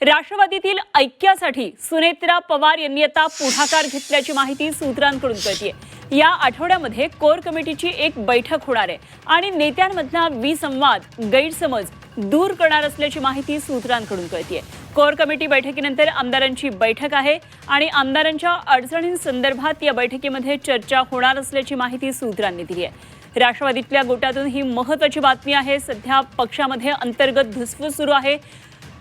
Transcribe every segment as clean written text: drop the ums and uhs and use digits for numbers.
राष्ट्रवादीतील ऐक्यासाठी सुनेत्रा पवार यांनी आता पुढाकार घेतल्याची माहिती सूत्रांकडून कळतेय। या आठवड्यामध्ये कोर कमिटीची एक बैठक होणार आहे आणि नेत्यांमधला विसंवाद, गैरसमज दूर करणार असल्याची माहिती सूत्रांकडून कळतेय। कोर कमिटी बैठकीनंतर आमदारांची बैठक आहे आणि आमदारांच्या अडचणींसंदर्भात या बैठकीमध्ये चर्चा होणार असल्याची माहिती सूत्रांनी दिली आहे। राष्ट्रवादीतल्या गोटातून ही महत्त्वाची बातमी आहे। सध्या पक्षामध्ये अंतर्गत धुसफूस सुरू आहे,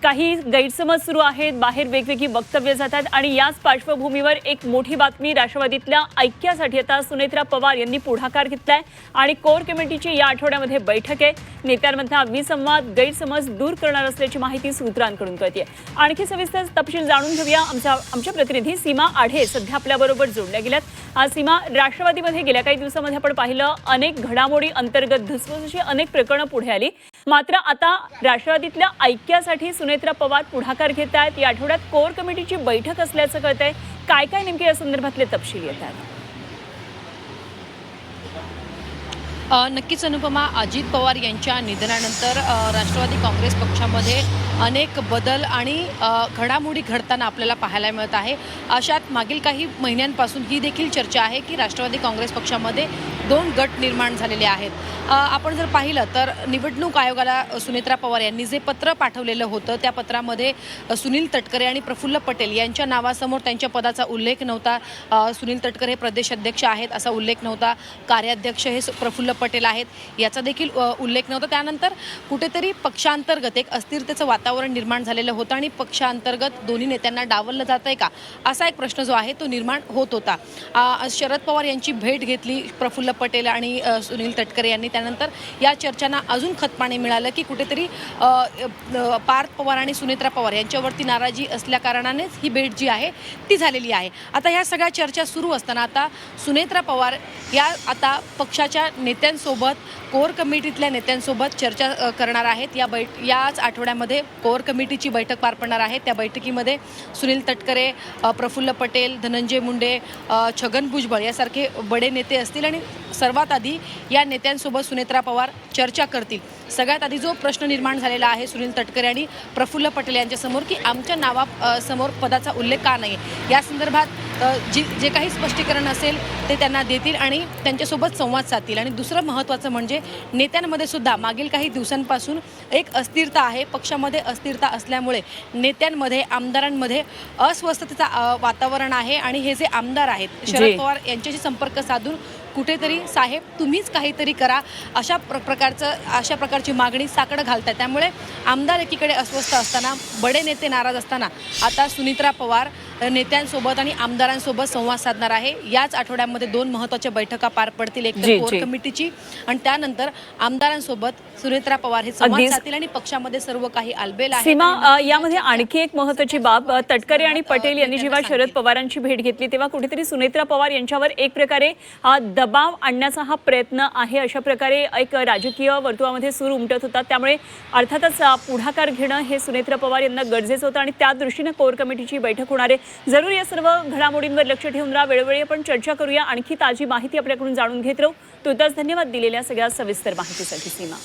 काही गैरसमज सुरू आहेत, बाहेर वेगवेगळी वक्तव्य जातात आणि याच पार्श्वभूमीवर एक मोठी बातमी, राष्ट्रवादीतल्या ऐक्यासाठी आता सुनेत्रा पवार यांनी पुढाकार घेतलाय आणि कोर कमिटीची या आठवड्यामध्ये बैठक आहे। नेत्यांमधला विसंवाद, गैरसमज दूर करणार असल्याची माहिती सूत्रांकडून कळतेय। आणखी सविस्तर तपशील जाणून घेऊया। आमच्या प्रतिनिधी सीमा आढे सध्या आपल्याबरोबर जोडल्या गेल्यात। सीमा, राष्ट्रवादीमध्ये गेल्या काही दिवसांमध्ये आपण पाहिलं अनेक घडामोडी, अंतर्गत धुसफूस अशी अनेक प्रकरणं पुढे आली, मात्र आता राष्ट्रवादीतल्या ऐक्यासाठी सुनेत्रा पवार पुढाकार घेत आहेत। या आठवड्यात कोर कमिटीची बैठक असल्याचं कळतंय। काय काय नेमके या संदर्भातले तपशील येतात? नक्कीच अनुपमा, अजित पवार यांच्या निधनानंतर राष्ट्रवादी काँग्रेस पक्षामध्ये अनेक बदल आणि घडामोडी घडताना आपल्याला पाहायला मिळत आहे। अशात मागील काही महिन्यांपासून ही देखील चर्चा आहे की राष्ट्रवादी काँग्रेस पक्षामध्ये दोन गट निर्माण झालेले आहेत। आपण जर पाहिलं तर निवडणूक आयोगाला सुनेत्रा पवार यांनी जे पत्र पाठवलेलं होतं त्या पत्रामध्ये सुनील तटकरे आणि प्रफुल्ल पटेल यांच्या नावासमोर त्यांच्या पदाचा उल्लेख नव्हता। सुनील तटकरे हे प्रदेश अध्यक्ष आहेत असा उल्लेख नव्हता, कार्याध्यक्ष हे प्रफुल्ल पटेल आहेत याचा देखील उल्लेख नव्हता। त्यानंतर कुठेतरी पक्षांतर्गत एक अस्थिरतेचं वातावरण निर्माण झालेलं होतं आणि पक्षांतर्गत दोन्ही नेत्यांना डावललं जातंय का असा एक प्रश्न जो आहे तो निर्माण होत होता। शरद पवार यांची भेट घेतली प्रफुल्ल पटेल आणि सुनील तटकरे यांनी। त्यानंतर या चर्चांना अजून खतपाणी मिळालं की कुठेतरी पार्थ पवार आणि सुनेत्रा पवार यांच्यावरती नाराजी असल्या कारणानेच ही भेट जी आहे ती झालेली आहे। आता ह्या सगळ्या चर्चा सुरू असताना आता सुनेत्रा पवार या आता पक्षाच्या नेत्यांसोबत, कोर कमिटीतल्या नेत्यांसोबत चर्चा करणार आहेत। याच आठवड्यामध्ये कोर कमिटीची बैठक पार पडणार आहे। त्या बैठकीमध्ये सुनील तटकरे, प्रफुल्ल पटेल, धनंजय मुंडे, छगन भुजबळ यासारखे बडे नेते असतील आणि सर्वात आधी या नेत्यांसोबत सुनेत्रा पवार चर्चा करतील। सगळ्यात आधी जो प्रश्न निर्माण झालेला आहे सुनील तटकरे आणि प्रफुल्ल पटेल यांच्यासमोर की आमच्या नावासमोर पदाचा उल्लेख का नाही, या संदर्भात जे काही स्पष्टीकरण असेल ते त्यांना देतील आणि त्यांच्यासोबत संवाद साधतील। आणि दुसरं महत्त्वाचं म्हणजे नेत्यांमध्ये सुद्धा मागील काही दिवसांपासून एक अस्थिरता आहे। पक्षामध्ये अस्थिरता असल्यामुळे नेत्यांमध्ये, आमदारांमध्ये अस्वस्थतेचं वातावरण आहे आणि हे जे आमदार आहेत शरद पवार यांच्याशी संपर्क साधून कुठेतरी साहेब तुम्हीच काहीतरी करा अशा प्रकारची मागणी साकडं घालतात। त्यामुळे आमदार एकीकडे अस्वस्थ असताना, बडे नेते नाराज असताना आता सुनेत्रा पवार नेत्यांसोबत आणि आमदारांसोबत संवाद साधणार आहे। याच आठवड्यामध्ये दोन महत्त्वाच्या बैठका पार पडतील, एक तर कोर कमिटीची आणि त्यानंतर आमदारांसोबत सुनेत्रा पवार हे संवाद साधतील आणि पक्षामध्ये सर्व काही आलबेल आहे। सीमा, यामध्ये आणखी एक महत्त्वाची बाब, तटकरे आणि पटेल यांनी जेव्हा शरद पवारांची भेट घेतली तेव्हा कुठेतरी सुनेत्रा पवार यांच्यावर एक प्रकारे दबाव आणण्याचा हा प्रयत्न आहे अशा प्रकारे एक राजकीय वर्तुळामध्ये सूर उमटत होता। त्यामुळे अर्थातच पुढाकार घेणं हे सुनेत्रा पवार यांना गरजेचं होतं आणि त्या दृष्टीने कोर कमिटीची बैठक होणार आहे। जरूर या सर्व घडामोडींवर लक्ष ठेवून राहा, वेळोवेळी आपण चर्चा करूया, आणखी ताजी माहिती आपल्याकडून जाणून घेत राहू। तुर्तास धन्यवाद दिलेल्या सगळ्या सविस्तर माहितीसाठी सीमा।